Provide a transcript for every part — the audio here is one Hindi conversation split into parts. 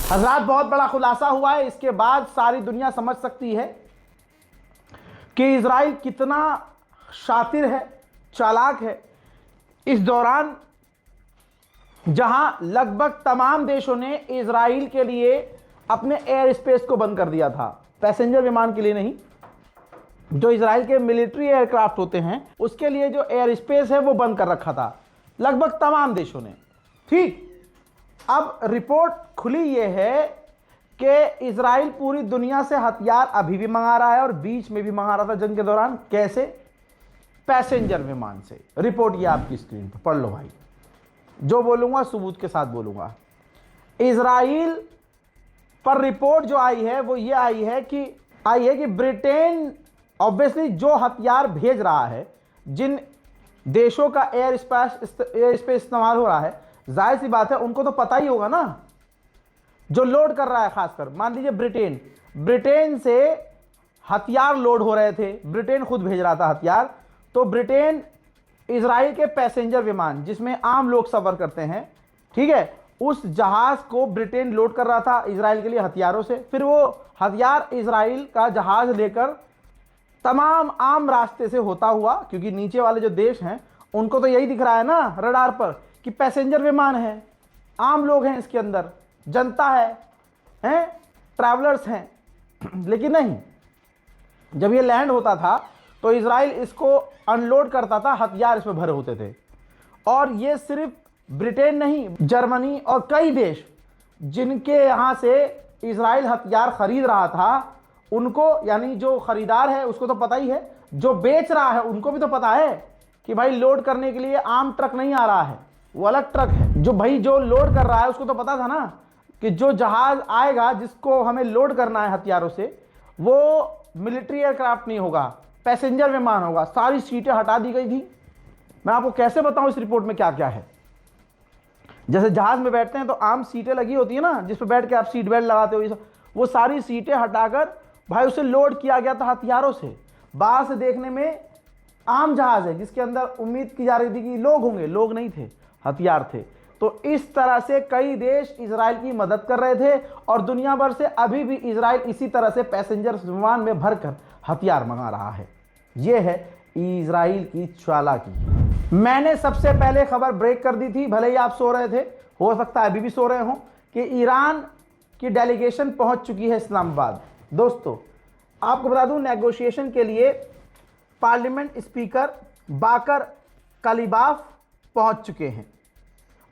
हजरात, बहुत बड़ा खुलासा हुआ है। इसके बाद सारी दुनिया समझ सकती है कि इजराइल कितना शातिर है, चालाक है। इस दौरान जहां लगभग तमाम देशों ने इजराइल के लिए अपने एयर स्पेस को बंद कर दिया था, पैसेंजर विमान के लिए नहीं, जो इजराइल के मिलिट्री एयरक्राफ्ट होते हैं उसके लिए जो एयर स्पेस है वो बंद कर रखा था लगभग तमाम देशों ने। ठीक, अब रिपोर्ट खुली ये है कि इजराइल पूरी दुनिया से हथियार अभी भी मंगा रहा है और बीच में भी मंगा रहा था जंग के दौरान। कैसे? पैसेंजर विमान से। रिपोर्ट ये आपकी स्क्रीन पर पढ़ लो भाई, जो बोलूंगा सबूत के साथ बोलूंगा। इजराइल पर रिपोर्ट जो आई है वो ये आई है कि ब्रिटेन ऑब्वियसली जो हथियार भेज रहा है, जिन देशों का एयर स्पेस इस्तेमाल हो रहा है, जाहिर सी बात है उनको तो पता ही होगा ना। जो लोड कर रहा है, खासकर मान लीजिए ब्रिटेन से हथियार लोड हो रहे थे, ब्रिटेन खुद भेज रहा था हथियार, तो ब्रिटेन इजराइल के पैसेंजर विमान जिसमें आम लोग सफर करते हैं, ठीक है, उस जहाज को ब्रिटेन लोड कर रहा था इजराइल के लिए हथियारों से। फिर वो हथियार इजराइल का जहाज लेकर तमाम आम रास्ते से होता हुआ, क्योंकि नीचे वाले जो देश हैं उनको तो यही दिख रहा है ना रडार पर कि पैसेंजर विमान है, आम लोग हैं इसके अंदर, जनता है, ट्रैवलर्स हैं। लेकिन नहीं, जब ये लैंड होता था तो इजराइल इसको अनलोड करता था, हथियार इसमें भरे होते थे। और ये सिर्फ ब्रिटेन नहीं, जर्मनी और कई देश जिनके यहाँ से इजराइल हथियार खरीद रहा था, उनको, यानी जो खरीदार है उसको तो पता ही है, जो बेच रहा है उनको भी तो पता है कि भाई लोड करने के लिए आम ट्रक नहीं आ रहा है, वो अलग ट्रक है। जो लोड कर रहा है उसको तो पता था ना कि जो जहाज आएगा जिसको हमें लोड करना है हथियारों से, वो मिलिट्री एयरक्राफ्ट नहीं होगा, पैसेंजर विमान होगा। सारी सीटें हटा दी गई थी। मैं आपको कैसे बताऊं इस रिपोर्ट में क्या क्या है। जैसे जहाज में बैठते हैं तो आम सीटें लगी होती है ना, जिस पर बैठ के आप सीट बेल्ट लगाते हो, वो सारी सीटें हटाकर भाई उसे लोड किया गया था हथियारों से। बाहर से देखने में आम जहाज है जिसके अंदर उम्मीद की जा रही थी कि लोग होंगे, लोग नहीं थे, हथियार थे। तो इस तरह से कई देश इजराइल की मदद कर रहे थे और दुनिया भर से अभी भी इजराइल इसी तरह से पैसेंजर विमान में भरकर हथियार मंगा रहा है। यह है इजराइल की चालाकी। मैंने सबसे पहले खबर ब्रेक कर दी थी, भले ही आप सो रहे थे, हो सकता है अभी भी सो रहे हो, कि ईरान की डेलीगेशन पहुंच चुकी है इस्लामाबाद। दोस्तों, आपको बता दूं, नेगोशिएशन के लिए पार्लियामेंट स्पीकर बाकर कलीबाफ पहुंच चुके हैं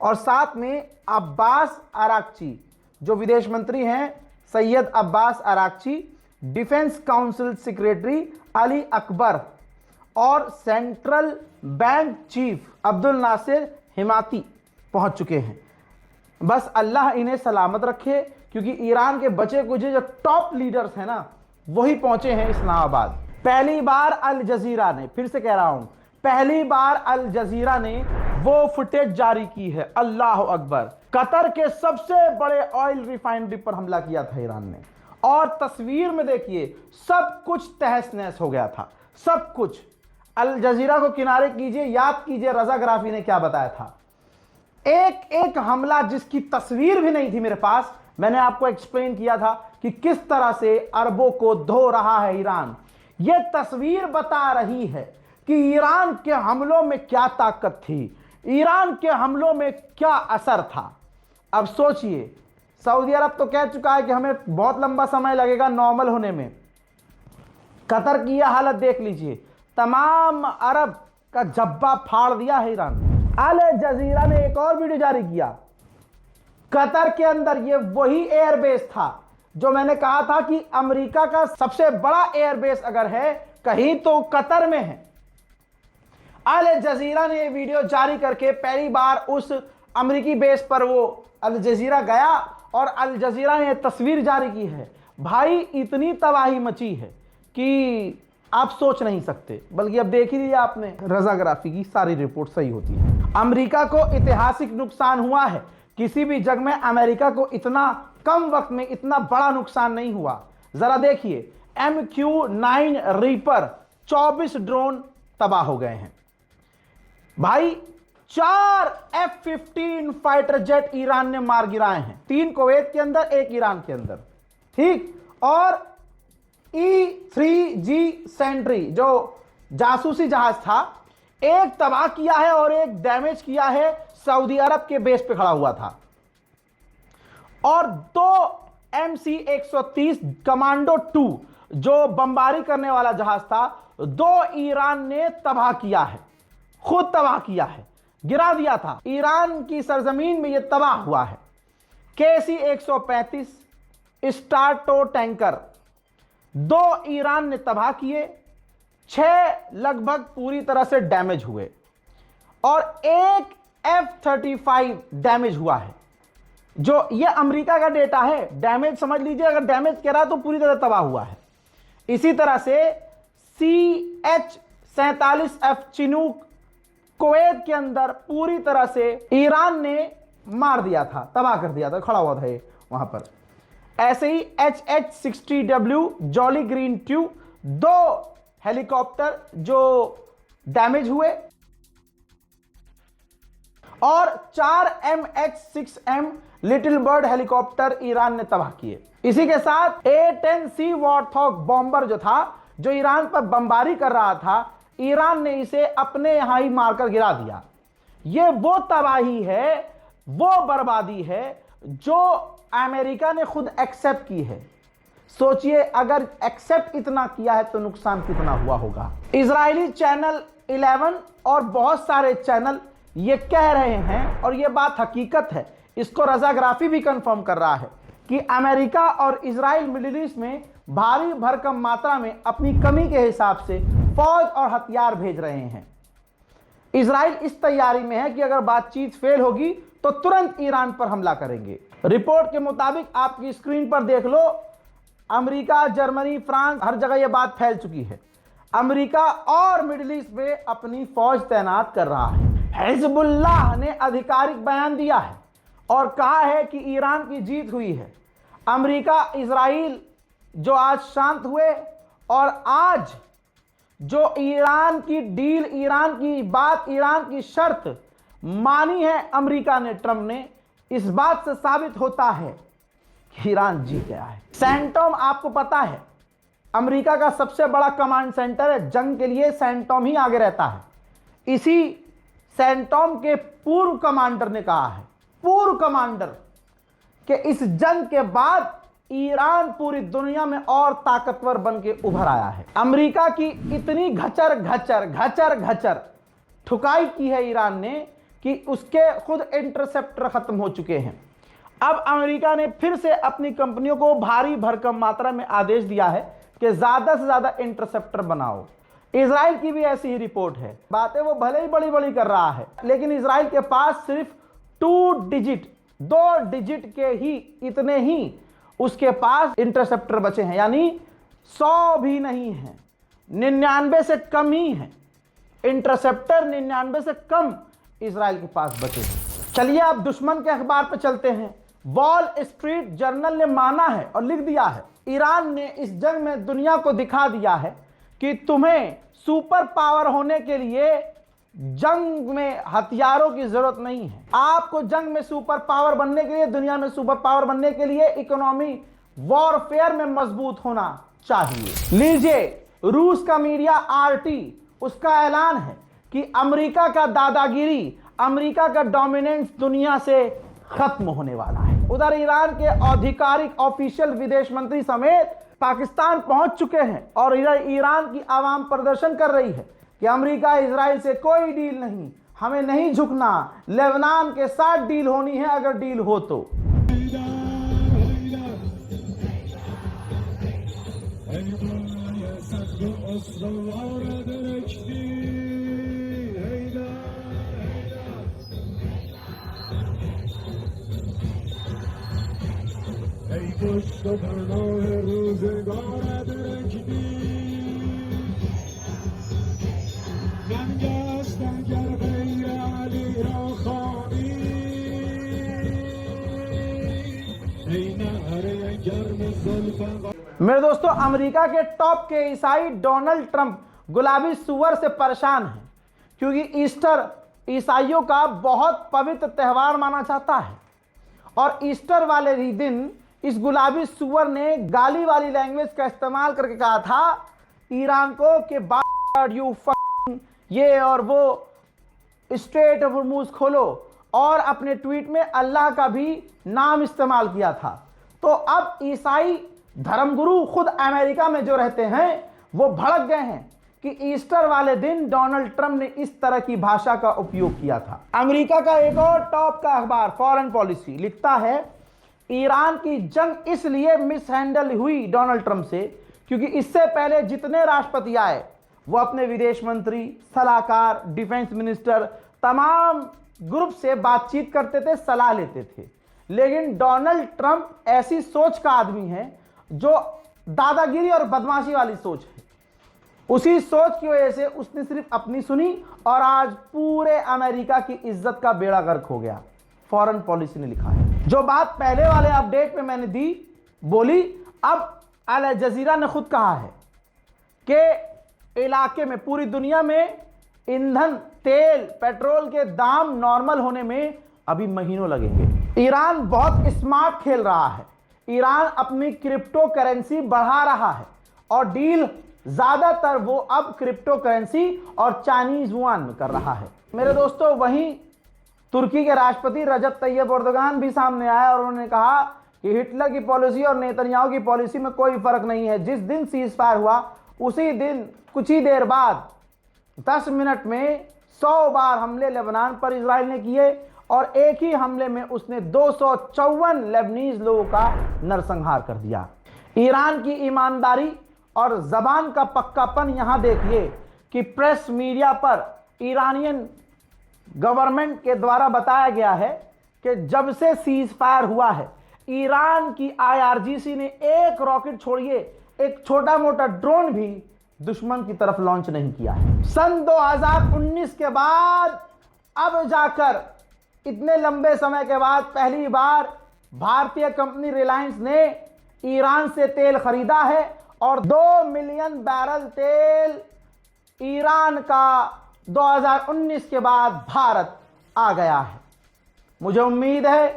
और साथ में अब्बास अराक्ची, जो विदेश मंत्री हैं, Sayyid Abbas Araghchi, defence council secretary Ali Akbar और central bank chief Abdul Nasser Hemmati पहुंच चुके हैं। बस अल्लाह इन्हें सलामत रखे, क्योंकि ईरान के बचे कुछ जो टॉप लीडर्स हैं ना, वही पहुंचे हैं इस्लामाबाद। पहली बार अल जजीरा ने, फिर से कह रहा हूं, पहली बार अल जजीरा ने वो फुटेज जारी की है। अल्लाह अकबर। कतर के सबसे बड़े ऑयल रिफाइनरी पर हमला किया था ईरान ने, और तस्वीर में देखिए सब कुछ तहस नहस हो गया था, सब कुछ। अल जजीरा को किनारे कीजिए, याद कीजिए रजा गराफी ने क्या बताया था। एक एक हमला जिसकी तस्वीर भी नहीं थी मेरे पास, मैंने आपको एक्सप्लेन किया था कि किस तरह से अरबों को धो रहा है ईरान। यह तस्वीर बता रही है कि ईरान के हमलों में क्या ताकत थी, ईरान के हमलों में क्या असर था। अब सोचिए, सऊदी अरब तो कह चुका है कि हमें बहुत लंबा समय लगेगा नॉर्मल होने में। कतर की यह हालत देख लीजिए, तमाम अरब का जब्बा फाड़ दिया है ईरान। अल जजीरा ने एक और वीडियो जारी किया। कतर के अंदर ये वही एयरबेस था जो मैंने कहा था कि अमेरिका का सबसे बड़ा एयरबेस अगर है कहीं तो कतर में है। अल जजीरा ने ये वीडियो जारी करके पहली बार उस अमेरिकी बेस पर वो अल जजीरा गया और अल जजीरा ने तस्वीर जारी की है। भाई इतनी तबाही मची है कि आप सोच नहीं सकते। बल्कि अब देख ही लीजिए आपने, रजा गराफी की सारी रिपोर्ट सही होती है। अमेरिका को ऐतिहासिक नुकसान हुआ है, किसी भी जंग में अमेरिका को इतना कम वक्त में इतना बड़ा नुकसान नहीं हुआ। जरा देखिए, MQ-9 रीपर 24 ड्रोन तबाह हो गए हैं। भाई 4 F-15 फाइटर जेट ईरान ने मार गिराए हैं, 3 कुवैत के अंदर, 1 ईरान के अंदर, ठीक। और E-3G सेंट्री जो जासूसी जहाज था, एक तबाह किया है और एक डैमेज किया है, सऊदी अरब के बेस पे खड़ा हुआ था। और 2 MC-130 कमांडो 2 जो बमबारी करने वाला जहाज था, 2 ईरान ने तबाह किया है, खुद तबाह किया है, गिरा दिया था। ईरान की सरजमीन में यह तबाह हुआ है। KC-135 स्टार्टो टैंकर 2 ईरान ने तबाह किए, 6 लगभग पूरी तरह से डैमेज हुए और 1 F-35 डैमेज हुआ है। जो ये अमेरिका का डेटा है, डैमेज समझ लीजिए, अगर डैमेज कह रहा तो पूरी तरह तबाह हुआ है। इसी तरह से CH-47F चिनूक कुवैत के अंदर पूरी तरह से ईरान ने मार दिया था, तबाह कर दिया था, खड़ा हुआ था ये वहां पर। ऐसे ही HH-60W जॉली ग्रीन ट्यू 2 हेलीकॉप्टर जो डैमेज हुए और 4 MH-6M little bird helicopter Iran ने तबाह किए। इसी के साथ A-10C वॉर्थॉग बॉम्बर जो था, जो ईरान पर बमबारी कर रहा था, ईरान ने इसे अपने यहां ही मारकर गिरा दिया। यह वो तबाही है, वो बर्बादी है जो अमेरिका ने खुद एक्सेप्ट की है। सोचिए, अगर एक्सेप्ट इतना किया है तो नुकसान कितना हुआ होगा। इजरायली चैनल 11 और बहुत सारे चैनल ये कह रहे हैं, और ये बात हकीकत है, इसको रजाग्राफी भी कंफर्म कर रहा है कि अमेरिका और इजराइल मिडिल ईस्ट में भारी भरकम मात्रा में अपनी कमी के हिसाब से फौज और हथियार भेज रहे हैं। इजराइल इस तैयारी में है कि अगर बातचीत फेल होगी तो तुरंत ईरान पर हमला करेंगे। रिपोर्ट के मुताबिक आपकी स्क्रीन पर देख लो, अमेरिका, जर्मनी, फ्रांस, हर जगह यह बात फैल चुकी है। अमेरिका और मिडिल ईस्ट में अपनी फौज तैनात कर रहा है। हिजबुल्लाह ने आधिकारिक बयान दिया है और कहा है कि ईरान की जीत हुई है। अमेरिका, इजराइल जो आज शांत हुए और आज जो ईरान की डील, ईरान की बात, ईरान की शर्त मानी है अमेरिका ने, ट्रंप ने, इस बात से साबित होता है कि ईरान जीत गया है। सैंटोम आपको पता है अमेरिका का सबसे बड़ा कमांड सेंटर है, जंग के लिए सैंटोम ही आगे रहता है। इसी सैंटोम के पूर्व कमांडर ने कहा है, पूर्व कमांडर, कि इस जंग के बाद ईरान पूरी दुनिया में और ताकतवर बन के उभर आया है। अमेरिका की इतनी घचर घचर घचर घचर ठुकाई की है ईरान ने कि उसके खुद इंटरसेप्टर खत्म हो चुके हैं। अब अमेरिका ने फिर से अपनी कंपनियों को भारी भरकम मात्रा में आदेश दिया है कि ज्यादा से ज्यादा इंटरसेप्टर बनाओ। इजराइल की भी ऐसी ही रिपोर्ट है। बातें वो भले ही बड़ी बड़ी कर रहा है, लेकिन इजराइल के पास सिर्फ 2 डिजिट के ही इतने ही उसके पास इंटरसेप्टर बचे हैं, यानी 100 भी नहीं है, 99 से कम ही है इंटरसेप्टर, 99 से कम इजराइल के पास बचे हैं। चलिए अब दुश्मन के अखबार पर चलते हैं। वॉल स्ट्रीट जर्नल ने माना है और लिख दिया है, ईरान ने इस जंग में दुनिया को दिखा दिया है कि तुम्हें सुपर पावर होने के लिए जंग में हथियारों की जरूरत नहीं है। आपको जंग में सुपर पावर बनने के लिए, दुनिया में सुपर पावर बनने के लिए इकोनॉमी वॉरफेयर में मजबूत होना चाहिए। लीजिए, रूस का मीडिया RT, उसका ऐलान है कि अमेरिका का दादागिरी, अमेरिका का डोमिनेंस दुनिया से खत्म होने वाला है। उधर ईरान के आधिकारिक ऑफिशियल विदेश मंत्री समेत पाकिस्तान पहुंच चुके हैं और इधर ईरान की आवाम प्रदर्शन कर रही है कि अमेरिका इजराइल से कोई डील नहीं, हमें नहीं झुकना, लेबनान के साथ डील होनी है अगर डील हो तो। मेरे दोस्तों, अमेरिका के टॉप के ईसाई डोनाल्ड ट्रंप गुलाबी सुअर से परेशान हैं, क्योंकि ईस्टर ईसाइयों का बहुत पवित्र त्यौहार माना जाता है। और ईस्टर वाले ही दिन इस गुलाबी सुअर ने गाली वाली लैंग्वेज का इस्तेमाल करके कहा था ईरान को कि यू ये और वो स्ट्रेट ऑफ हॉर्मुज खोलो, और अपने ट्वीट में अल्लाह का भी नाम इस्तेमाल किया था। तो अब ईसाई धर्मगुरु खुद अमेरिका में जो रहते हैं वो भड़क गए हैं कि ईस्टर वाले दिन डोनाल्ड ट्रंप ने इस तरह की भाषा का उपयोग किया था। अमेरिका का एक और टॉप का अखबार फॉरेन पॉलिसी लिखता है ईरान की जंग इसलिए मिसहैंडल हुई डोनाल्ड ट्रंप से क्योंकि इससे पहले जितने राष्ट्रपति आए वो अपने विदेश मंत्री, सलाहकार, डिफेंस मिनिस्टर, तमाम ग्रुप से बातचीत करते थे, सलाह लेते थे। लेकिन डोनाल्ड ट्रंप ऐसी सोच का आदमी है जो दादागिरी और बदमाशी वाली सोच है। उसी सोच की वजह से उसने सिर्फ अपनी सुनी और आज पूरे अमेरिका की इज्जत का बेड़ा गर्क हो गया। फॉरेन पॉलिसी ने लिखा है। जो बात पहले वाले अपडेट में मैंने दी बोली, अब अल जजीरा ने खुद कहा है कि इलाके में, पूरी दुनिया में ईंधन, तेल, पेट्रोल के दाम नॉर्मल होने में अभी महीनों लगेंगे। ईरान बहुत स्मार्ट खेल रहा है। ईरान अपनी क्रिप्टो करेंसी बढ़ा रहा है और डील ज्यादातर वो अब क्रिप्टो करेंसी और चाइनीज युआन में कर रहा है। मेरे दोस्तों, वहीं तुर्की के राष्ट्रपति रजब तैयब एर्दोगान भी सामने आया और उन्होंने कहा कि हिटलर की पॉलिसी और नेतन्याहू की पॉलिसी में कोई फर्क नहीं है। जिस दिन सीज फायर हुआ उसी दिन कुछ ही देर बाद 10 मिनट में 100 बार हमले लेबनान पर इजराइल ने किए और एक ही हमले में उसने 254 लेबनीज लोगों का नरसंहार कर दिया। ईरान की ईमानदारी और जबान का पक्कापन यहां देखिए कि प्रेस मीडिया पर ईरानियन गवर्नमेंट के द्वारा बताया गया है कि जब से सीज फायर हुआ है ईरान की आईआरजीसी ने एक रॉकेट छोड़िए, एक छोटा मोटा ड्रोन भी दुश्मन की तरफ लॉन्च नहीं किया है। सन 2019 के बाद अब जाकर इतने लंबे समय के बाद पहली बार भारतीय कंपनी रिलायंस ने ईरान से तेल खरीदा है और 2 मिलियन बैरल तेल ईरान का 2019 के बाद भारत आ गया है। मुझे उम्मीद है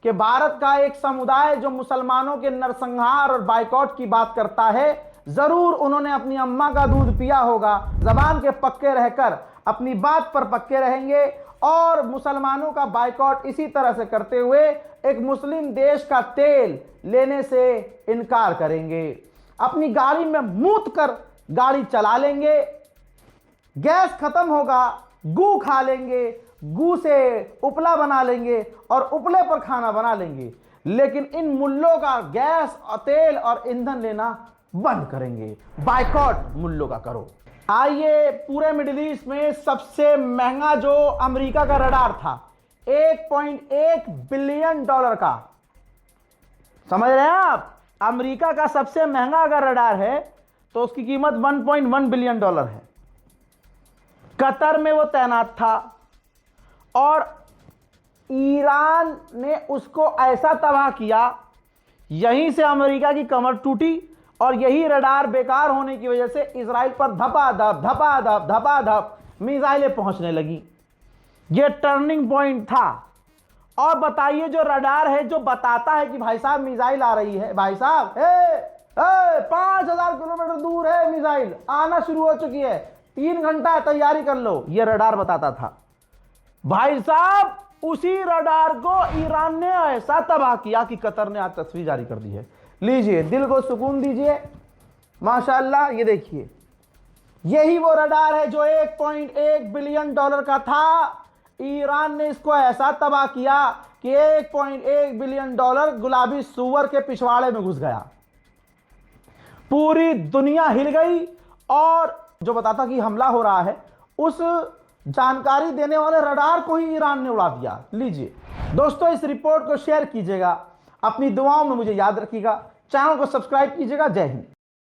कि भारत का एक समुदाय जो मुसलमानों के नरसंहार और बाइकॉट की बात करता है, जरूर उन्होंने अपनी अम्मा का दूध पिया होगा, जबान के पक्के रहकर अपनी बात पर पक्के रहेंगे और मुसलमानों का बाइकॉट इसी तरह से करते हुए एक मुस्लिम देश का तेल लेने से इनकार करेंगे। अपनी गाड़ी में मूत कर गाड़ी चला लेंगे, गैस खत्म होगा, गू खा लेंगे, गू से उपला बना लेंगे और उपले पर खाना बना लेंगे, लेकिन इन मुल्लों का गैस और तेल और ईंधन लेना बंद करेंगे। बाइकॉट मुल्लों का करो। आइए, पूरे मिडिल ईस्ट में सबसे महंगा जो अमेरिका का रडार था 1.1 बिलियन डॉलर का, समझ रहे हैं आप? अमेरिका का सबसे महंगा अगर रडार है तो उसकी कीमत 1.1 बिलियन डॉलर है। कतर में वो तैनात था और ईरान ने उसको ऐसा तबाह किया, यहीं से अमेरिका की कमर टूटी और यही रडार बेकार होने की वजह से इजराइल पर धपाधप मिसाइलें पहुंचने लगी। यह टर्निंग पॉइंट था। और बताइए, जो रडार है जो बताता है कि भाई साहब मिसाइल आ रही है, भाई साहब 5000 किलोमीटर दूर है, मिसाइल आना शुरू हो चुकी है, 3 घंटा तैयारी कर लो, यह रडार बताता था। भाई साहब, उसी रडार को ईरान ने ऐसा तबाह किया कि कतर ने आज तस्वीर जारी कर दी है। लीजिए, दिल को सुकून दीजिए, माशाअल्लाह। ये देखिए, यही वो रडार है जो 1.1 बिलियन डॉलर का था। ईरान ने इसको ऐसा तबाह किया कि 1.1 बिलियन डॉलर गुलाबी सुअर के पिछवाड़े में घुस गया। पूरी दुनिया हिल गई और जो बताता कि हमला हो रहा है, उस जानकारी देने वाले रडार को ही ईरान ने उड़ा दिया। लीजिए दोस्तों, इस रिपोर्ट को शेयर कीजिएगा, अपनी दुआओं में मुझे याद रखिएगा, चैनल को सब्सक्राइब कीजिएगा। जय हिंद।